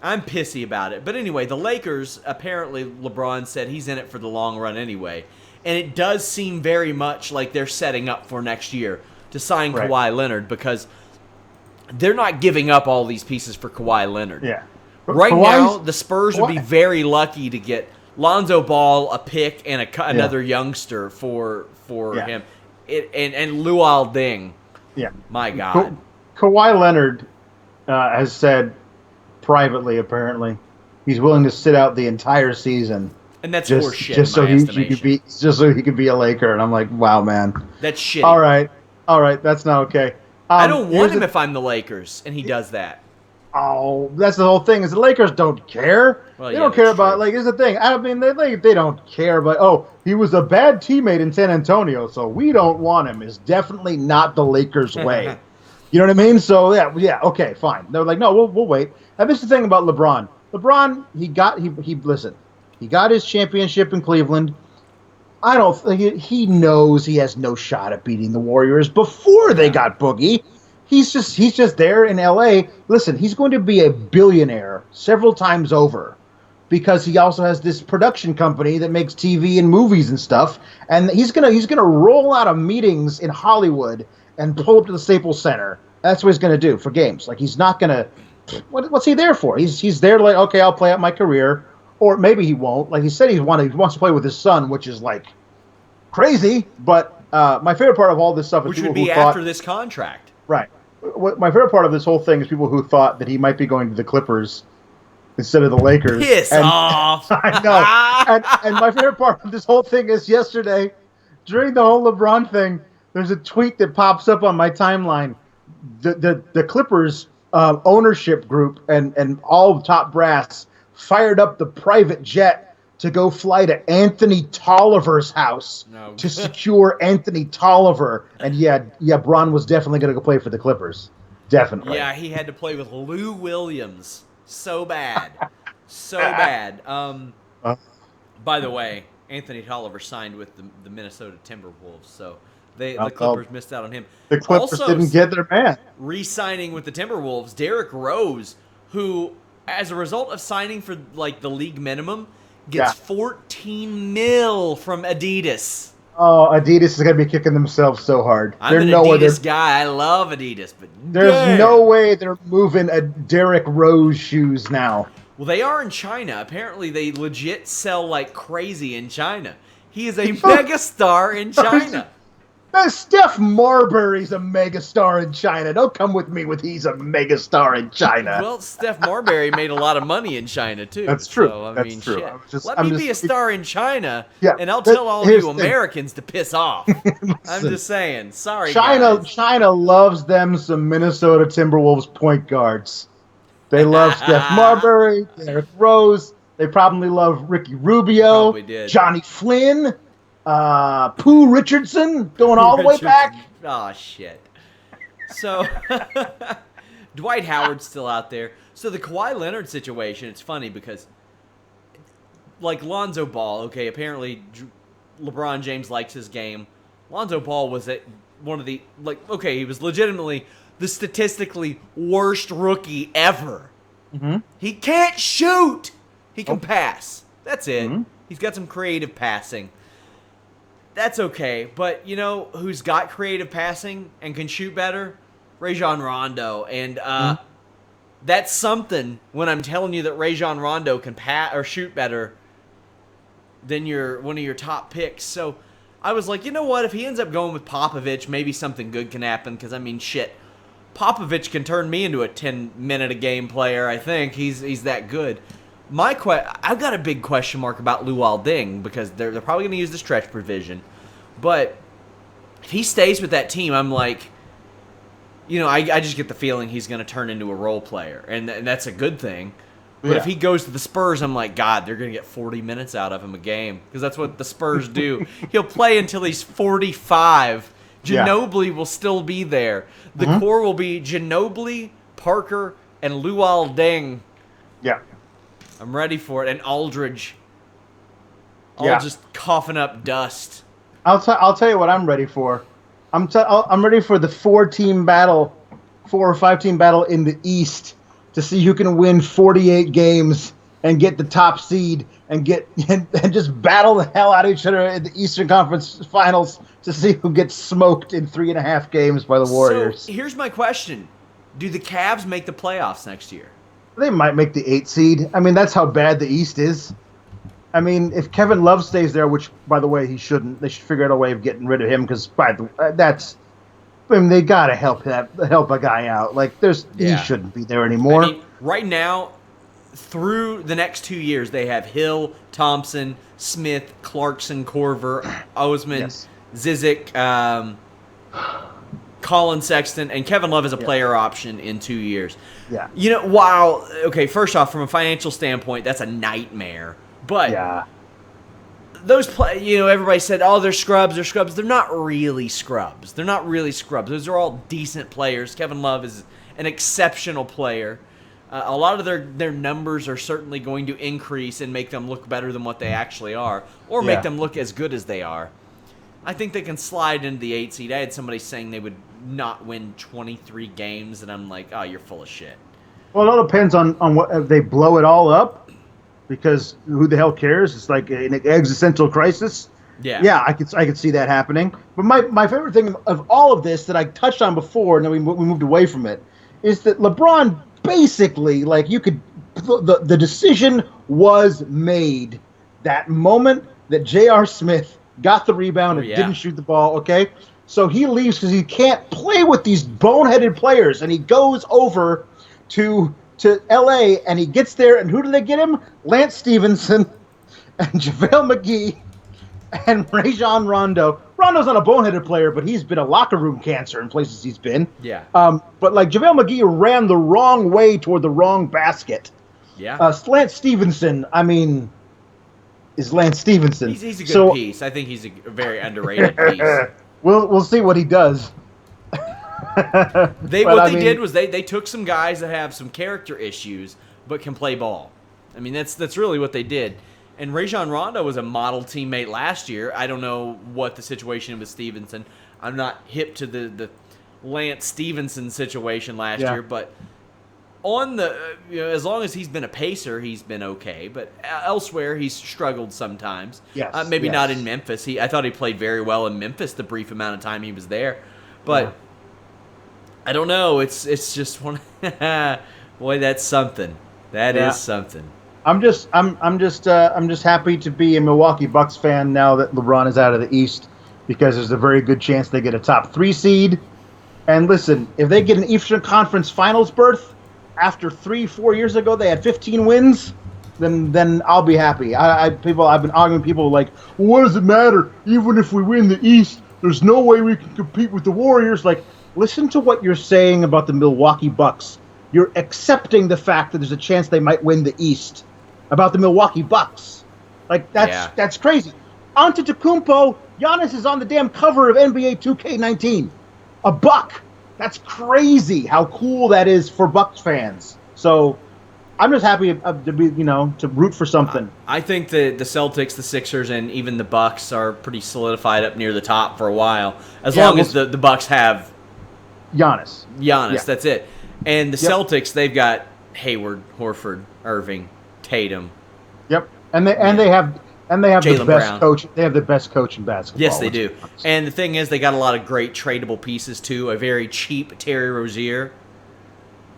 I'm pissy about it. But anyway, the Lakers, apparently LeBron said he's in it for the long run anyway. And it does seem very much like they're setting up for next year to sign Kawhi Leonard because they're not giving up all these pieces for Kawhi Leonard. Yeah. Right now, the Spurs would be very lucky to get Lonzo Ball, a pick, and another youngster for him. And Luol Deng. Yeah. My God. Kawhi Leonard has said privately, apparently, he's willing to sit out the entire season. And that's horse shit, just so he could be a Laker. And I'm like, wow, man. That's shitty. All right, that's not okay. I don't want him if I'm the Lakers, and he does that. Oh, that's the whole thing. Is the Lakers don't care. They don't care about here's the thing. I mean, they don't care about. He was a bad teammate in San Antonio, so we don't want him. Is definitely not the Lakers' way. You know what I mean? So yeah, okay, fine. They're like, no, we'll wait. And this is the thing about LeBron. LeBron, he got his championship in Cleveland. I don't think he knows he has no shot at beating the Warriors before they got Boogie. He's just there in LA. Listen, he's going to be a billionaire several times over. because he also has this production company that makes TV and movies and stuff. And he's gonna roll out of meetings in Hollywood and pull up to the Staples Center. That's what he's gonna do for games. Like, he's not gonna. What's he there for? He's there like, okay, I'll play out my career, or maybe he won't. Like he said, he wants to play with his son, which is like crazy. But my favorite part of all this stuff is which people would be who after this contract. Right. My favorite part of this whole thing is people who thought that he might be going to the Clippers instead of the Lakers. Piss off! I know. And my favorite part of this whole thing is yesterday, during the whole LeBron thing, there's a tweet that pops up on my timeline. The Clippers ownership group and all top brass fired up the private jet to go fly to Anthony Tolliver's house to secure Anthony Tolliver. And yeah, Braun was definitely going to go play for the Clippers. Definitely. Yeah, he had to play with Lou Williams. So bad. So bad. By the way, Anthony Tolliver signed with the Minnesota Timberwolves, so the Clippers missed out on him. The Clippers also didn't get their man. Re-signing with the Timberwolves, Derrick Rose, who, as a result of signing for like the league minimum, gets $14 million from Adidas. Oh, Adidas is going to be kicking themselves so hard. I'm an Adidas guy. I love Adidas, but there's no way they're moving a Derrick Rose shoes now. Well, they are in China. Apparently, they legit sell like crazy in China. He is a megastar in China. Steph Marbury's a megastar in China. Don't come with me with he's a megastar in China. Well, Steph Marbury made a lot of money in China, too. That's true. So, That's true. Shit. Let me be a star in China, yeah, and I'll tell all you Americans to piss off. I'm just saying. Sorry, guys. China loves them some Minnesota Timberwolves point guards. They love Steph Marbury, Derrick Rose. They probably love Ricky Rubio, Johnny Flynn. Pooh Richardson going all the way back. Oh shit. So Dwight Howard's still out there. So the Kawhi Leonard situation, it's funny because like Lonzo Ball, okay, apparently LeBron James likes his game. Lonzo Ball was at one of the he was legitimately the statistically worst rookie ever. Mm-hmm. He can't shoot. He can pass. That's it. Mm-hmm. He's got some creative passing. That's okay, but you know who's got creative passing and can shoot better? Rajon Rondo, and that's something. When I'm telling you that Rajon Rondo can pass or shoot better than one of your top picks, so I was like, you know what? If he ends up going with Popovich, maybe something good can happen. Because I mean, shit, Popovich can turn me into a 10-minute-a-game player. I think he's that good. I've got a big question mark about Luol Deng because they're probably going to use the stretch provision. But if he stays with that team, I'm like, you know, I just get the feeling he's going to turn into a role player. And that's a good thing. But if he goes to the Spurs, I'm like, God, they're going to get 40 minutes out of him a game. Because that's what the Spurs do. He'll play until he's 45. Ginobili will still be there. The core will be Ginobili, Parker, and Luol Deng. Yeah. I'm ready for it. And Aldridge. All just coughing up dust. I'll tell you what I'm ready for. I'm ready for the 4 or 5-team battle in the East to see who can win 48 games and get the top seed and just battle the hell out of each other in the Eastern Conference Finals to see who gets smoked in 3.5 games by the Warriors. So here's my question: do the Cavs make the playoffs next year? They might make the 8 seed. I mean, that's how bad the East is. I mean, if Kevin Love stays there, which, by the way, he shouldn't, they should figure out a way of getting rid of him because, they got to help a guy out. Like, he shouldn't be there anymore. I mean, right now, through the next 2 years, they have Hill, Thompson, Smith, Clarkson, Korver, Osman, Zizic, Colin Sexton, and Kevin Love is a player option in 2 years. Yeah. You know, first off, from a financial standpoint, that's a nightmare. But those everybody said, oh, they're scrubs. They're not really scrubs. Those are all decent players. Kevin Love is an exceptional player. A lot of their numbers are certainly going to increase and make them look better than what they actually are, or make them look as good as they are. I think they can slide into the 8 seed. I had somebody saying they would not win 23 games, and I'm like, oh, you're full of shit. Well, it all depends on what if they blow it all up. because who the hell cares? It's like an existential crisis. Yeah, I could see that happening. But my favorite thing of all of this that I touched on before, and then we moved away from it, is that LeBron basically, like, the decision was made that moment that J.R. Smith got the rebound and didn't shoot the ball, okay? So he leaves because he can't play with these boneheaded players, and he goes over to L.A., and he gets there, and who do they get him? Lance Stevenson and JaVale McGee and Rajon Rondo. Rondo's not a boneheaded player, but he's been a locker room cancer in places he's been. Yeah. But, like, JaVale McGee ran the wrong way toward the wrong basket. Yeah. Lance Stevenson, I mean, is Lance Stevenson. He's a good piece. I think he's a very underrated piece. We'll see what he does. They did was they took some guys that have some character issues but can play ball. I mean, that's really what they did. And Rajon Rondo was a model teammate last year. I don't know what the situation with Stevenson. I'm not hip to the Lance Stevenson situation last year, but on the as long as he's been a pacer, he's been okay. But elsewhere, he's struggled sometimes. Yes, maybe not in Memphis. I thought he played very well in Memphis the brief amount of time he was there, but I don't know. It's just one. Boy, that's something. That is something. I'm just happy to be a Milwaukee Bucks fan now that LeBron is out of the East, because there's a very good chance they get a top 3 seed. And listen, if they get an Eastern Conference Finals berth after 3-4 years ago they had 15 wins, then I'll be happy. I've been arguing with people like, well, what does it matter? Even if we win the East, there's no way we can compete with the Warriors. Like, listen to what you're saying about the Milwaukee Bucks. You're accepting the fact that there's a chance they might win the East. About the Milwaukee Bucks. Like, that's crazy. Antetokounmpo, Giannis is on the damn cover of NBA 2K19. A Buck. That's crazy how cool that is for Bucks fans. So I'm just happy to be, to root for something. I think the Celtics, the Sixers, and even the Bucks are pretty solidified up near the top for a while. As long as the Bucks have Giannis. That's it. And the Celtics, they've got Hayward, Horford, Irving, Tatum. Yep, and they have Jaylen the best Brown. coach. They have the best coach in basketball. Yes, they do. And the thing is, they got a lot of great tradable pieces too. A very cheap Terry Rozier.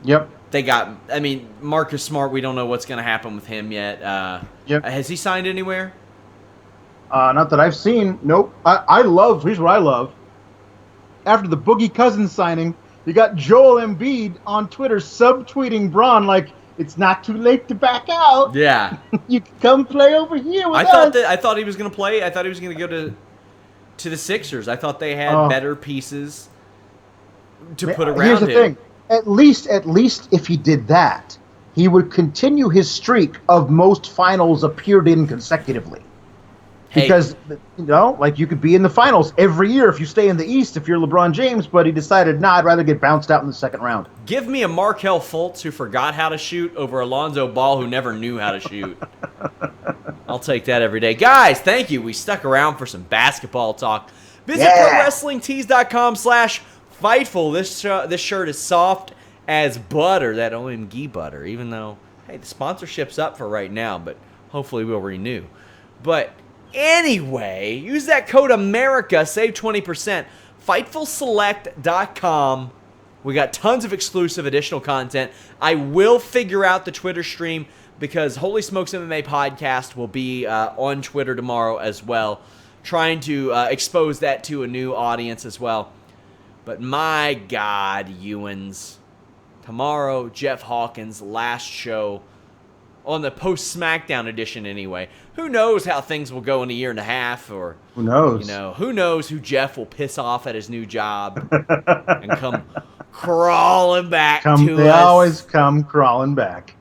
Yep. They got. I mean, Marcus Smart. We don't know what's going to happen with him yet. Has he signed anywhere? Not that I've seen. Nope. Here's what I love. After the Boogie Cousins signing, you got Joel Embiid on Twitter subtweeting Braun like, it's not too late to back out. Yeah. You can come play over here with us. I thought he was going to play. I thought he was going to go to the Sixers. I thought they had better pieces to put around him. Here's the thing. At least if he did that, he would continue his streak of most finals appeared in consecutively. Because, you could be in the finals every year if you stay in the East if you're LeBron James, but he decided, I'd rather get bounced out in the second round. Give me a Markelle Fultz who forgot how to shoot over Alonzo Ball who never knew how to shoot. I'll take that every day. Guys, thank you. We stuck around for some basketball talk. Visit ProWrestlingTees.com/Fightful. This shirt is soft as butter, that OMG butter, even though, hey, the sponsorship's up for right now, but hopefully we'll renew. But anyway, use that code AMERICA, save 20%. FightfulSelect.com. We got tons of exclusive additional content. I will figure out the Twitter stream because Holy Smokes MMA podcast will be on Twitter tomorrow as well. Trying to expose that to a new audience as well. But my God, Ewans. Tomorrow, Jeff Hawkins' last show. On the post-SmackDown edition, anyway. Who knows how things will go in a year and a half, or who knows? Who knows who Jeff will piss off at his new job and come crawling back to us. They always come crawling back.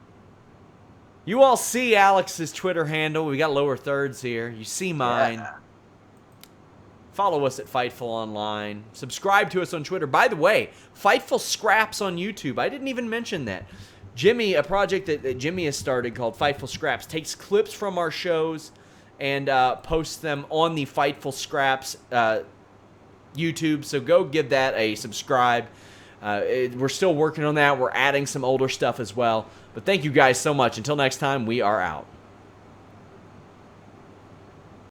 You all see Alex's Twitter handle. We got lower thirds here. You see mine. Yeah. Follow us at Fightful Online. Subscribe to us on Twitter. By the way, Fightful Scraps on YouTube. I didn't even mention that. Jimmy, a project that Jimmy has started called Fightful Scraps, takes clips from our shows and posts them on the Fightful Scraps YouTube. So go give that a subscribe. We're still working on that. We're adding some older stuff as well. But thank you guys so much. Until next time, we are out.